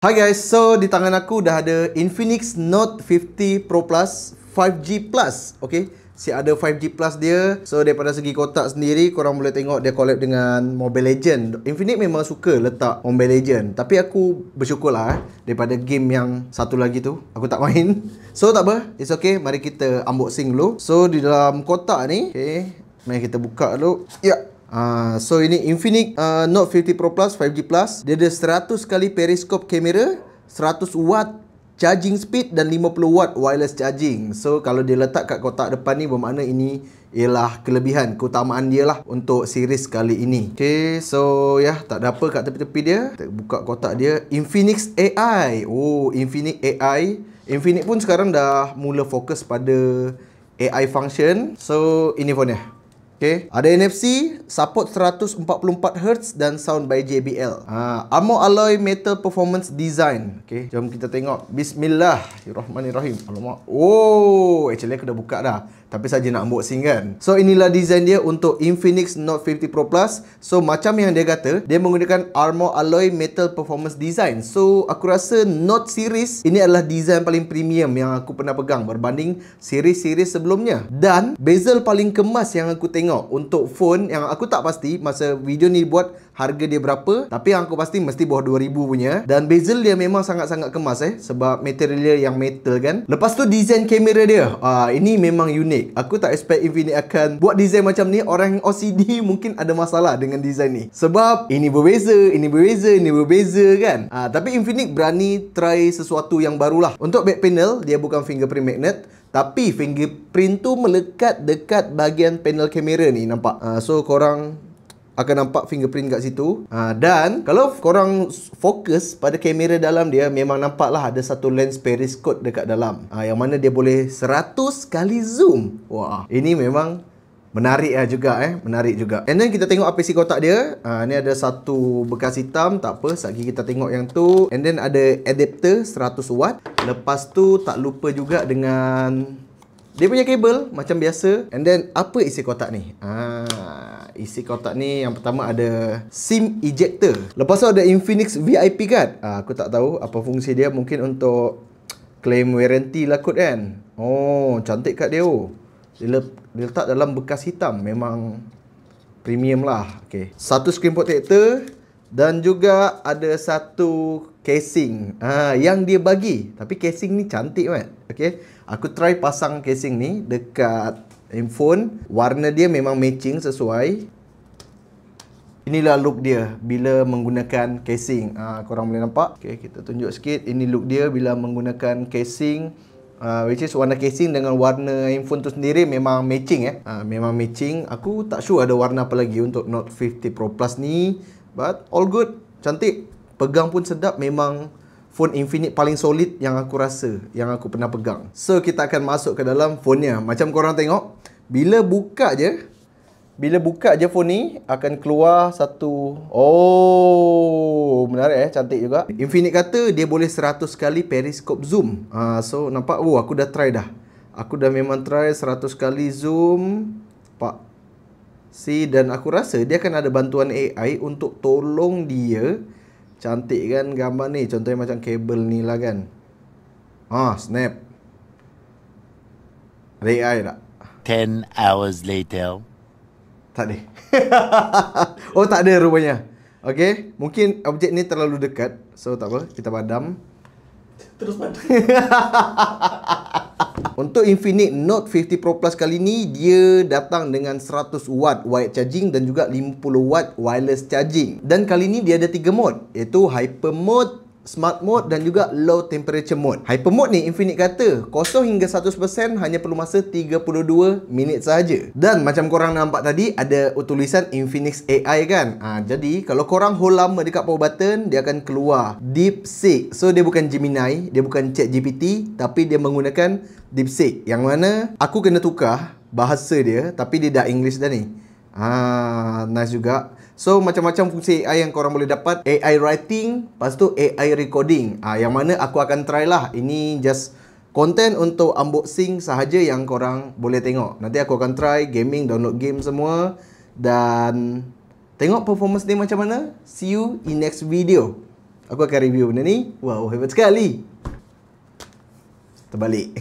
Hai guys, so di tangan aku dah ada Infinix Note 50 Pro Plus 5G Plus. Okay, si ada 5G Plus dia. So daripada segi kotak sendiri, korang boleh tengok dia collab dengan Mobile Legend. Infinix memang suka letak Mobile Legend, tapi aku bersyukur lah daripada game yang satu lagi tu aku tak main. So tak apa, it's okay. Mari kita unboxing dulu. So di dalam kotak ni, okay, mari kita buka dulu. Ya, so ini Infinix Note 50 Pro Plus 5G Plus. Dia ada 100 kali periscope kamera, 100 watt charging speed dan 50 watt wireless charging. So kalau dia letak kat kotak depan ni, bermakna ini ialah kelebihan, keutamaan dia lah untuk series kali ini. Okay, so ya, tak ada apa kat tepi-tepi dia. Kita buka kotak dia. Infinix AI. Oh, Infinix AI. Infinix pun sekarang dah mula fokus pada AI function. So ini phone dia. Okay, ada NFC, support 144Hz dan sound by JBL. Armor Alloy Metal Performance Design. Okay, jom kita tengok. Bismillahirrahmanirrahim. Alamak. Oh, actually aku dah buka dah, tapi saja nak unboxing kan. So inilah design dia untuk Infinix Note 50 Pro Plus. So macam yang dia kata, dia menggunakan Armor Alloy Metal Performance Design. So aku rasa Note series ini adalah design paling premium yang aku pernah pegang berbanding series-series sebelumnya. Dan bezel paling kemas yang aku tengok untuk phone, yang aku tak pasti masa video ni buat harga dia berapa, tapi yang aku pasti mesti bawah 2000 punya. Dan bezel dia memang sangat-sangat kemas sebab material dia yang metal kan. Lepas tu design kamera dia, ini memang unik. Aku tak expect Infinix akan buat design macam ni. Orang OCD mungkin ada masalah dengan design ni, sebab ini berbeza, ini berbeza, ini berbeza kan. Tapi Infinix berani try sesuatu yang barulah. Untuk back panel, dia bukan fingerprint magnet, tapi fingerprint tu melekat dekat bahagian panel kamera ni, nampak? So korang akan nampak fingerprint kat situ. Dan kalau korang fokus pada kamera dalam dia, memang nampaklah ada satu lens periscope dekat dalam, yang mana dia boleh 100 kali zoom. Wah, ini memang menarik juga menarik juga. And then kita tengok apa isi kotak dia. Ni ada satu bekas hitam, tak apa, sekejap kita tengok yang tu. And then ada adapter 100 watt. Lepas tu tak lupa juga dengan dia punya kabel macam biasa. And then apa isi kotak ni? Isi kotak ni yang pertama ada SIM ejector. Lepas tu ada Infinix VIP card. Aku tak tahu apa fungsi dia, mungkin untuk claim warranty lah kot kan. Oh, cantik kad dia. Dia letak dalam bekas hitam, memang premium lah. Okay, satu screen protector dan juga ada satu casing yang dia bagi. Tapi casing ni cantik kan. Okay, aku try pasang casing ni dekat handphone. Warna dia memang matching sesuai. Inilah look dia bila menggunakan casing. Korang boleh nampak. Okay, kita tunjuk sikit. Ini look dia bila menggunakan casing. Which is warna casing dengan warna handphone tu sendiri memang matching memang matching. Aku tak sure ada warna apa lagi untuk Note 50 Pro Plus ni, but all good, cantik, pegang pun sedap. Memang phone Infinix paling solid yang aku rasa, yang aku pernah pegang. So kita akan masuk ke dalam phone-nya. Macam korang tengok, bila buka je phone ni akan keluar satu. Oh, menarik cantik juga. Infinix kata dia boleh 100 kali periscope zoom. So nampak, aku dah try dah. Aku dah memang try 100 kali zoom. Pak. Dan aku rasa dia akan ada bantuan AI untuk tolong dia. Cantik kan gambar ni. Contohnya macam kabel ni lah kan. Snap. Ada AI tak? 10 hours later. Tak ada. Oh, tak ada rupanya. Okay, mungkin objek ni terlalu dekat. So tak apa, kita padam. Terus padam. Untuk Infinix Note 50 Pro Plus kali ni, dia datang dengan 100 watt wired charging dan juga 50 watt wireless charging. Dan kali ni dia ada 3 mode, iaitu Hyper Mode, Smart Mode dan juga Low Temperature Mode. Hyper Mode ni Infinix kata 0 hingga 100% hanya perlu masa 32 minit sahaja. Dan macam korang nampak tadi, ada tulisan Infinix AI kan. Jadi kalau korang hold lama dekat power button, dia akan keluar DeepSeek. So dia bukan Gemini, dia bukan ChatGPT, tapi dia menggunakan DeepSeek, yang mana aku kena tukar bahasa dia, tapi dia dah English dah ni. Nice juga. So macam-macam fungsi AI yang korang boleh dapat. AI writing, lepas tu AI recording. Yang mana aku akan try lah. Ini just konten untuk unboxing sahaja yang korang boleh tengok. Nanti aku akan try gaming, download game semua, dan tengok performance dia macam mana. See you in next video. Aku akan review benda ni. Wow, hebat sekali. Terbalik.